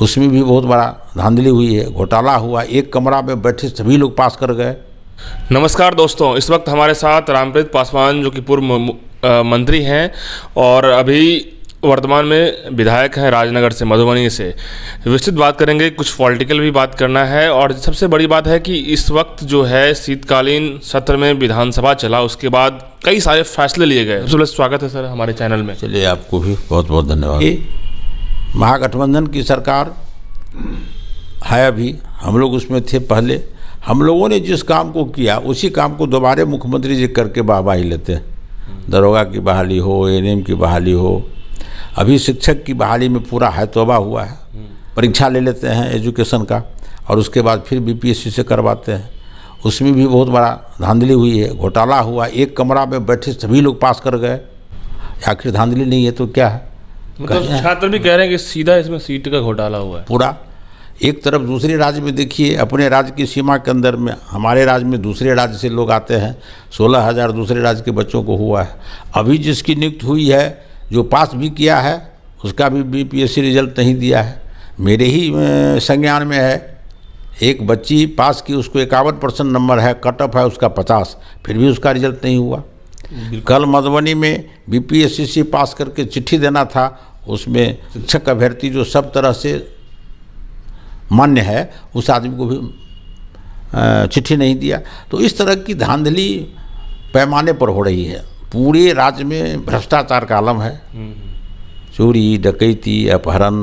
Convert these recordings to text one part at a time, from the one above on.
उसमें भी बहुत बड़ा धांधली हुई है, घोटाला हुआ। एक कमरा में बैठे सभी लोग पास कर गए। नमस्कार दोस्तों, इस वक्त हमारे साथ रामप्रीत पासवान जो कि पूर्व मंत्री हैं और अभी वर्तमान में विधायक हैं राजनगर से, मधुबनी से। विस्तृत बात करेंगे, कुछ पॉलिटिकल भी बात करना है और सबसे बड़ी बात है कि इस वक्त जो है शीतकालीन सत्र में विधानसभा चला, उसके बाद कई सारे फैसले लिए गए। सबसे पहले स्वागत है सर हमारे चैनल में। चलिए, आपको भी बहुत बहुत धन्यवाद। महागठबंधन की सरकार है, अभी हम लोग उसमें थे। पहले हम लोगों ने जिस काम को किया उसी काम को दोबारा मुख्यमंत्री जी करके वाहवाही लेते हैं। दरोगा की बहाली हो, एएनएम की बहाली हो, अभी शिक्षक की बहाली में पूरा है तौबा हुआ है। परीक्षा ले लेते हैं एजुकेशन का और उसके बाद फिर बीपीएससी से करवाते हैं। उसमें भी बहुत बड़ा धांधली हुई है, घोटाला हुआ। एक कमरा में बैठे सभी लोग पास कर गए। आखिर धांधली नहीं है तो क्या है? मतलब छात्र भी कह रहे हैं कि सीधा इसमें सीट का घोटाला हुआ है पूरा। एक तरफ दूसरे राज्य में देखिए, अपने राज्य की सीमा के अंदर में, हमारे राज्य में दूसरे राज्य से लोग आते हैं। 16,000 दूसरे राज्य के बच्चों को हुआ है। अभी जिसकी नियुक्ति हुई है, जो पास भी किया है, उसका भी बीपीएससी रिजल्ट नहीं दिया है। मेरे ही संज्ञान में है, एक बच्ची पास की, उसको 51% नंबर है, कट ऑफ है उसका 50, फिर भी उसका रिजल्ट नहीं हुआ। कल मधुबनी में बीपीएससी से पास करके चिट्ठी देना था, उसमें शिक्षक अभ्यर्थी जो सब तरह से मान्य है, उस आदमी को भी चिट्ठी नहीं दिया। तो इस तरह की धांधली पैमाने पर हो रही है। पूरे राज्य में भ्रष्टाचार का आलम है। चोरी, डकैती, अपहरण,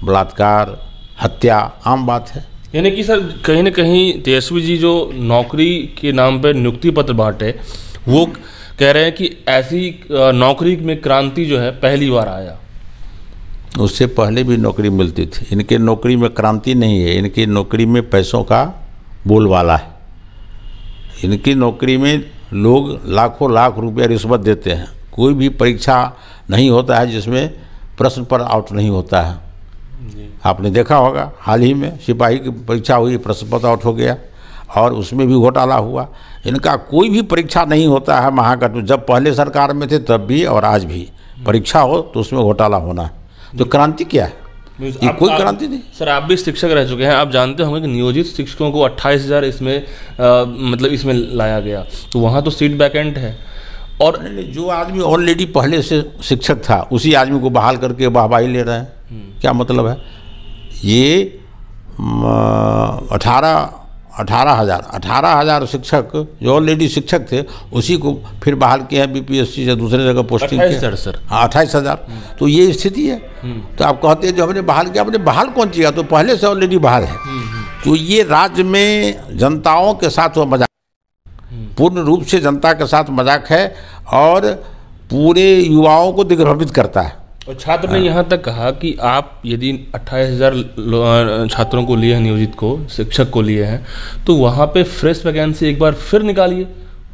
बलात्कार, हत्या आम बात है। यानी कि सर कहीं ना कहीं तेजस्वी जी जो नौकरी के नाम पर नियुक्ति पत्र बांटे, वो कह रहे हैं कि ऐसी नौकरी में क्रांति जो है पहली बार आया। उससे पहले भी नौकरी मिलती थी। इनके नौकरी में क्रांति नहीं है, इनकी नौकरी में पैसों का बोलबाला है। इनकी नौकरी में लोग लाखों लाख रुपया रिश्वत देते हैं। कोई भी परीक्षा नहीं होता है जिसमें प्रश्न पर आउट नहीं होता है। आपने देखा होगा, हाल ही में सिपाही की परीक्षा हुई, प्रश्न पत्र आउट हो गया और उसमें भी घोटाला हुआ। इनका कोई भी परीक्षा नहीं होता है महागठबंधन, जब पहले सरकार में थे तब भी और आज भी परीक्षा हो तो उसमें घोटाला होना है। तो क्रांति क्या है? ये कोई क्रांति नहीं। सर आप भी शिक्षक रह चुके हैं, आप जानते होंगे कि नियोजित शिक्षकों को 28,000 इसमें मतलब इसमें लाया गया, तो वहाँ तो सीट वैकेंट है। और जो आदमी ऑलरेडी पहले से शिक्षक था उसी आदमी को बहाल करके वाहवाही ले रहे हैं, क्या मतलब है? ये 18,000 शिक्षक जो ऑलरेडी शिक्षक थे उसी को फिर बहाल किया है बीपीएससी से, दूसरे जगह पोस्टिंग किया। सर 28,000। तो ये स्थिति है। तो आप कहते हैं जो हमने बहाल किया, हमने बहाल कौन किया? तो पहले से ऑलरेडी बहाल है। तो ये राज्य में जनताओं के साथ वो मजाक, पूर्ण रूप से जनता के साथ मजाक है और पूरे युवाओं को दिग्भ्रमित करता है। और छात्र ने यहाँ तक कहा कि आप यदि 28,000 छात्रों को लिए हैं, नियोजित को, शिक्षक को लिए हैं, तो वहाँ पे फ्रेश वैकेंसी एक बार फिर निकालिए।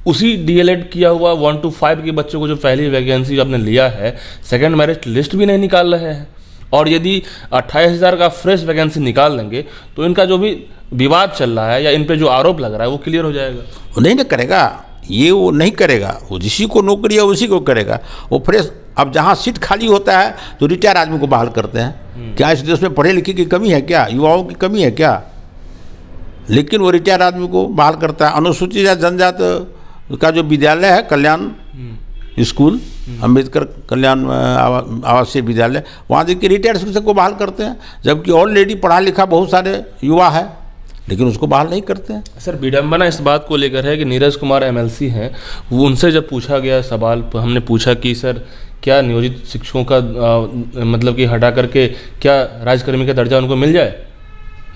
उसी डीएलएड किया हुआ 1 to 5 के बच्चों को जो पहली वैकेंसी आपने लिया है, सेकंड मेरिट लिस्ट भी नहीं निकाल रहे हैं। और यदि 28,000 का फ्रेश वैकेंसी निकाल लेंगे तो इनका जो भी विवाद चल रहा है या इन पर जो आरोप लग रहा है वो क्लियर हो जाएगा। वो नहीं ना करेगा, ये वो नहीं करेगा। वो जिसी को नौकरी है उसी को करेगा। वो फ्रेश, अब जहाँ सीट खाली होता है तो रिटायर आदमी को बहाल करते हैं। क्या इस देश में पढ़े लिखे की कमी है क्या? युवाओं की कमी है क्या? लेकिन वो रिटायर आदमी को बहाल करता है। अनुसूचित या जनजाति का जो विद्यालय है, कल्याण स्कूल, अम्बेडकर कल्याण आवासीय विद्यालय, वहाँ देखिए रिटायर्ड शिक्षक को बहाल करते हैं, जबकि ऑलरेडी पढ़ा लिखा बहुत सारे युवा है, लेकिन उसको बहाल नहीं करते हैं। सर विडंबना इस बात को लेकर है कि नीरज कुमार एमएलसी हैं, वो उनसे जब पूछा गया सवाल, हमने पूछा कि सर क्या नियोजित शिक्षकों का मतलब कि हटा करके क्या राजकर्मी का दर्जा उनको मिल जाए?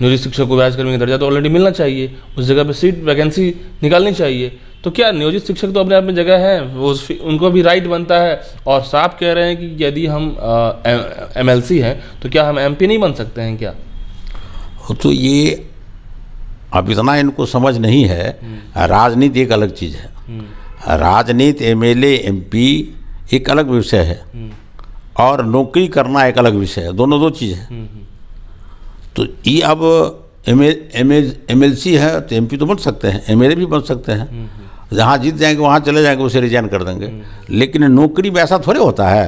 नियोजित शिक्षक को राजकर्मी का दर्जा तो ऑलरेडी मिलना चाहिए, उस जगह पे सीट वैकेंसी निकालनी चाहिए। तो क्या नियोजित शिक्षक तो अपने आप में जगह है, वो उनको भी राइट बनता है। और साफ कह रहे हैं कि यदि हम एमएलसी हैं तो क्या हम एमपी नहीं बन सकते हैं क्या? तो ये अब इतना इनको समझ नहीं है। राजनीति एक अलग चीज़ है। राजनीति, एमएलए, एमपी एक अलग विषय है और नौकरी करना एक अलग विषय है। दोनों दो चीज़ है। तो ये अब एमएलसी है तो एमपी तो बन सकते हैं, एमएलए भी बन सकते हैं। जहाँ जीत जाएंगे वहाँ चले जाएंगे, उसे रिजाइन कर देंगे। लेकिन नौकरी में ऐसा थोड़े होता है।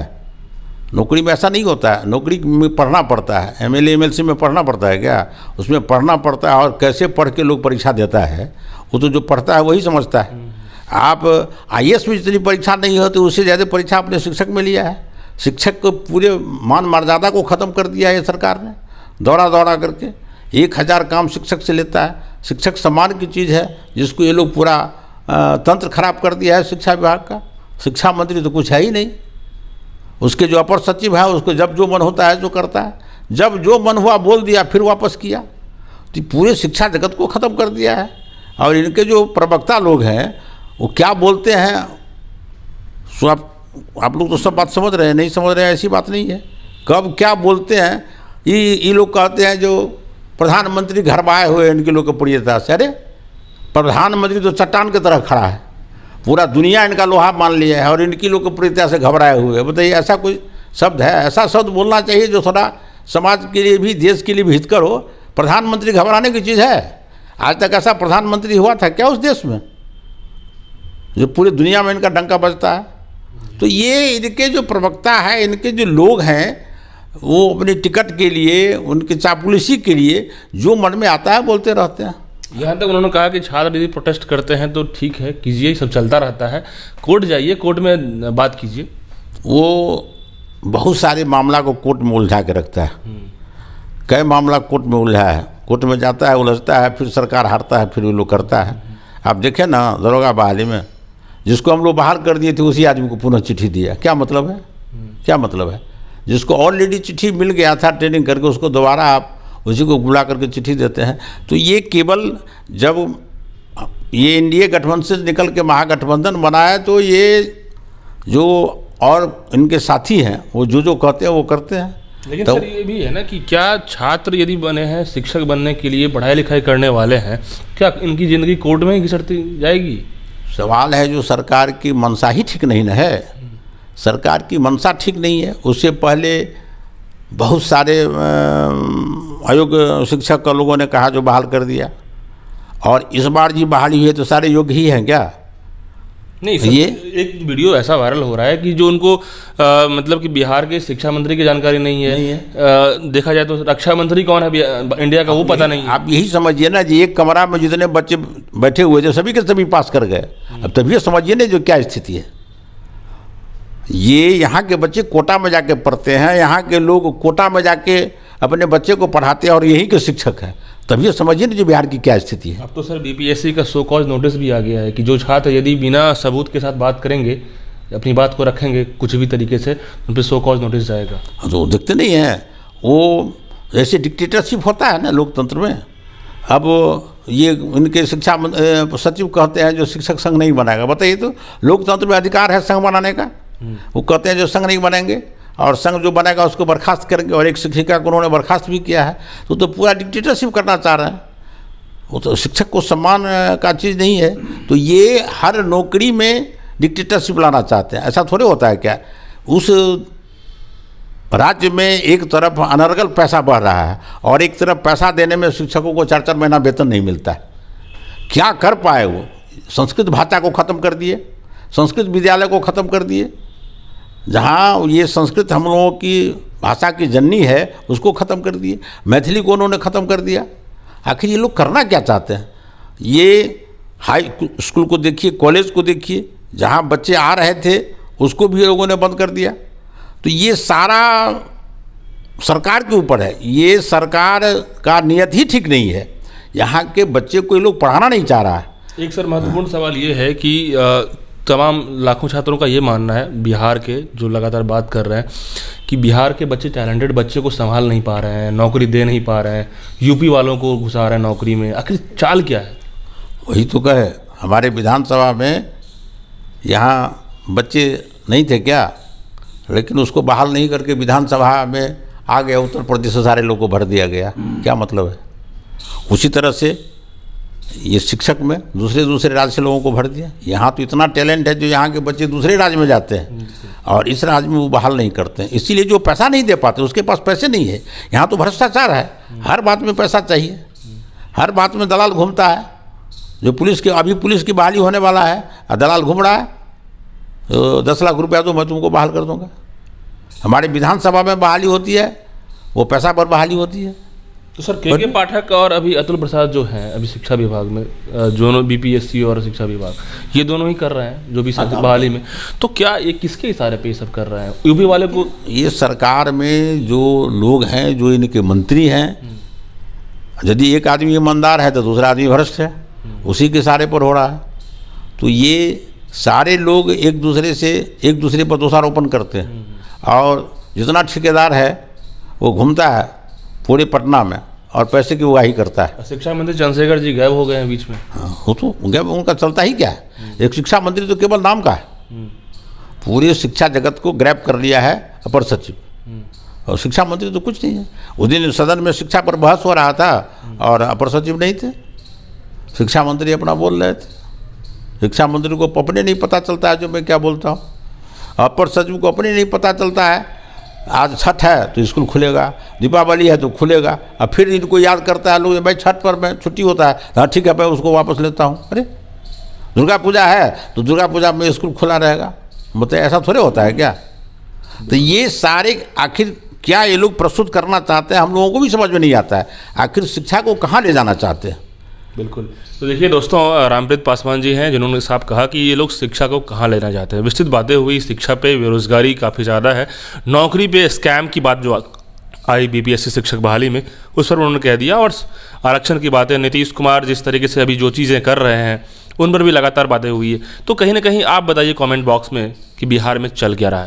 नौकरी में ऐसा नहीं होता है, नौकरी में पढ़ना पड़ता है, एमएलए एमएलसी में पढ़ना पड़ता है क्या? उसमें पढ़ना पड़ता है, और कैसे पढ़ के लोग परीक्षा देता है वो तो जो पढ़ता है वही समझता है। आप आईएएस में जितनी परीक्षा नहीं हो तो उससे ज़्यादा परीक्षा अपने शिक्षक में लिया है। शिक्षक को पूरे मान मर्यादा को ख़त्म कर दिया है सरकार ने, दौड़ा दौड़ा करके 1000 काम शिक्षक से लेता है। शिक्षक सम्मान की चीज़ है, जिसको ये लोग पूरा तंत्र खराब कर दिया है शिक्षा विभाग का। शिक्षा मंत्री तो कुछ है ही नहीं, उसके जो अपर सचिव है उसको जब जो मन होता है जो करता है, जब जो मन हुआ बोल दिया फिर वापस किया, तो पूरे शिक्षा जगत को ख़त्म कर दिया है। और इनके जो प्रवक्ता लोग हैं वो क्या बोलते हैं, सो आप लोग तो सब बात समझ रहे हैं, नहीं समझ रहे हैं ऐसी बात नहीं है। कब क्या बोलते हैं, ये लोग कहते हैं जो प्रधानमंत्री घर में आए हुए इनके लोग की प्रियता से। अरे प्रधानमंत्री तो चट्टान की तरह खड़ा है, पूरा दुनिया इनका लोहा मान लिया है और इनकी लोकप्रियता से घबराए हुए। बताइए ऐसा कोई शब्द है? ऐसा शब्द बोलना चाहिए जो थोड़ा समाज के लिए भी देश के लिए भी हितकर हो। प्रधानमंत्री घबराने की चीज़ है? आज तक ऐसा प्रधानमंत्री हुआ था क्या उस देश में जो पूरी दुनिया में इनका डंका बजता है? तो ये इनके जो प्रवक्ता है, इनके जो लोग हैं, वो अपनी टिकट के लिए, उनके चापलूसी के लिए जो मन में आता है बोलते रहते हैं। यहाँ तक उन्होंने कहा कि छात्र यदि प्रोटेस्ट करते हैं तो ठीक है, कीजिए, सब चलता रहता है, कोर्ट जाइए, कोर्ट में बात कीजिए। वो बहुत सारे मामला को कोर्ट में उलझा के रखता है। कई मामला कोर्ट में उलझा है, कोर्ट में जाता है, उलझता है, फिर सरकार हारता है, फिर वो लोग करता है। आप देखें ना दरोगा बहाली में, जिसको हम लोग बाहर कर दिए थे उसी आदमी को पुनः चिट्ठी दिया। क्या मतलब है? क्या मतलब है? जिसको ऑलरेडी चिट्ठी मिल गया था ट्रेनिंग करके, उसको दोबारा आप उसी को बुला करके चिट्ठी देते हैं। तो ये केवल जब ये एनडीए गठबंधन से निकल के महागठबंधन बनाया तो ये जो और इनके साथी हैं वो जो कहते हैं वो करते हैं। लेकिन तो सर ये भी है ना कि क्या छात्र यदि बने हैं, शिक्षक बनने के लिए पढ़ाई लिखाई करने वाले हैं, क्या इनकी ज़िंदगी कोर्ट में ही घिसटती जाएगी? सवाल है जो सरकार की मंशा ही ठीक नहीं न है। सरकार की मंशा ठीक नहीं है। उससे पहले बहुत सारे अयोग्य शिक्षक का लोगों ने कहा जो बहाल कर दिया, और इस बार जी बहाली हुई है तो सारे योग्य ही हैं क्या? नहीं सर, ये एक वीडियो ऐसा वायरल हो रहा है कि जो उनको मतलब कि बिहार के शिक्षा मंत्री की जानकारी नहीं है। देखा जाए तो रक्षा मंत्री कौन है इंडिया का वो पता नहीं है। आप यही समझिए ना जी, एक कमरा में जितने बच्चे बैठे हुए थे सभी के सभी पास कर गए। अब तभी समझिए ना जो क्या स्थिति है। ये यहाँ के बच्चे कोटा में जाके पढ़ते हैं, यहाँ के लोग कोटा में जाके अपने बच्चे को पढ़ाते हैं और यही के शिक्षक हैं। तभी समझिए ना जो बिहार की क्या स्थिति है। अब तो सर बीपीएससी का सो कॉज नोटिस भी आ गया है कि जो छात्र यदि बिना सबूत के साथ बात करेंगे, अपनी बात को रखेंगे कुछ भी तरीके से, उन पर सो कॉज नोटिस जाएगा। तो देखते नहीं हैं वो, जैसे डिक्टेटरशिप होता है ना लोकतंत्र में। अब ये इनके शिक्षा सचिव कहते हैं जो शिक्षक संघ नहीं बनाएगा। बताइए तो लोकतंत्र में अधिकार है संघ बनाने का? वो कहते हैं जो संघ नहीं बनेंगे और संघ जो बनेगा उसको बर्खास्त करेंगे, और एक शिक्षिका को उन्होंने बर्खास्त भी किया है। तो पूरा डिक्टेटरशिप करना चाह रहे हैं। वो तो शिक्षक को सम्मान का चीज़ नहीं है। तो ये हर नौकरी में डिक्टेटरशिप लाना चाहते हैं। ऐसा थोड़े होता है क्या? उस राज्य में एक तरफ अनर्गल पैसा बढ़ रहा है और एक तरफ पैसा देने में शिक्षकों को 4-4 महीना वेतन नहीं मिलता है। क्या कर पाए वो? संस्कृत भाषा को ख़त्म कर दिए, संस्कृत विद्यालय को ख़त्म कर दिए। जहाँ ये संस्कृत हम लोगों की भाषा की जननी है उसको ख़त्म कर दिए। मैथिली को उन्होंने ख़त्म कर दिया। आखिर ये लोग करना क्या चाहते हैं? ये हाई स्कूल को देखिए, कॉलेज को देखिए, जहाँ बच्चे आ रहे थे उसको भी लोगों ने बंद कर दिया। तो ये सारा सरकार के ऊपर है। ये सरकार का नियत ही ठीक नहीं है। यहाँ के बच्चे को ये लोग पढ़ाना नहीं चाह रहा है। एक सर महत्वपूर्ण सवाल ये है कि तमाम लाखों छात्रों का ये मानना है, बिहार के जो लगातार बात कर रहे हैं कि बिहार के बच्चे, टैलेंटेड बच्चे को संभाल नहीं पा रहे हैं, नौकरी दे नहीं पा रहे हैं, यूपी वालों को घुसा रहे हैं नौकरी में। आखिर चाल क्या है? वही तो कहे, हमारे विधानसभा में यहाँ बच्चे नहीं थे क्या, लेकिन उसको बहाल नहीं करके विधानसभा में आ गया, उत्तर प्रदेश से सारे लोगों को भर दिया गया। क्या मतलब है? उसी तरह से ये शिक्षक में दूसरे राज्य से लोगों को भर दिया। यहाँ तो इतना टैलेंट है जो यहाँ के बच्चे दूसरे राज्य में जाते हैं और इस राज्य में वो बहाल नहीं करते हैं। इसीलिए जो पैसा नहीं दे पाते, उसके पास पैसे नहीं है। यहाँ तो भ्रष्टाचार है, हर बात में पैसा चाहिए, हर बात में दलाल घूमता है। जो पुलिस की, अभी पुलिस की बहाली होने वाला है, दलाल घूम रहा है, तो 10 लाख रुपया दो मैं तुमको बहाल कर दूँगा। हमारे विधानसभा में बहाली होती है, वो पैसा पर बहाली होती है। तो सर के पाठक और अभी अतुल प्रसाद जो हैं अभी शिक्षा विभाग में, दोनों बीपीएससी और शिक्षा विभाग, ये दोनों ही कर रहे हैं जो भी बहाली में। तो क्या ये किसके इशारे पे ये सब कर रहे हैं? यूपी वाले को, ये सरकार में जो लोग हैं, जो इनके मंत्री हैं, यदि एक आदमी ईमानदार है तो दूसरा आदमी भ्रष्ट है, उसी के इशारे पर हो रहा है। तो ये सारे लोग एक दूसरे पर दोषारोपण करते हैं, और जितना ठेकेदार है वो घूमता है पूरे पटना में और पैसे की उगाही करता है। शिक्षा मंत्री चंद्रशेखर जी गायब हो गए हैं बीच में। हाँ, वो तो गायब, उनका चलता ही क्या है। एक शिक्षा मंत्री तो केवल नाम का है, पूरे शिक्षा जगत को ग्रैब कर लिया है अपर सचिव, और शिक्षा मंत्री तो कुछ नहीं है। उस दिन सदन में शिक्षा पर बहस हो रहा था और अपर सचिव नहीं थे, शिक्षा मंत्री अपना बोल रहे थे। शिक्षा मंत्री को अपने नहीं पता चलता है जो मैं क्या बोलता हूँ, अपर सचिव को अपने नहीं पता चलता है। आज छठ है तो स्कूल खुलेगा, दीपावली है तो खुलेगा, और फिर इनको याद करता है लोग, भाई छठ पर मैं छुट्टी होता है, हाँ ठीक है मैं उसको वापस लेता हूँ। अरे दुर्गा पूजा है तो दुर्गा पूजा में स्कूल खुला रहेगा, मतलब ऐसा थोड़े होता है क्या? तो ये सारे आखिर क्या ये लोग प्रस्तुत करना चाहते हैं, हम लोगों को भी समझ में नहीं आता है। आखिर शिक्षा को कहाँ ले जाना चाहते हैं? बिल्कुल। तो देखिए दोस्तों, रामप्रीत पासवान जी हैं जिन्होंने साफ कहा कि ये लोग शिक्षा को कहाँ लेना चाहते हैं। विस्तृत बातें हुई, शिक्षा पे बेरोजगारी काफ़ी ज़्यादा है, नौकरी पे स्कैम की बात जो आई बीपीएससी शिक्षक बहाली में, उस पर उन्होंने कह दिया, और आरक्षण की बातें, नीतीश कुमार जिस तरीके से अभी जो चीज़ें कर रहे हैं उन पर भी लगातार बातें हुई है। तो कहीं ना कहीं आप बताइए कमेंट बॉक्स में कि बिहार में चल क्या रहा है।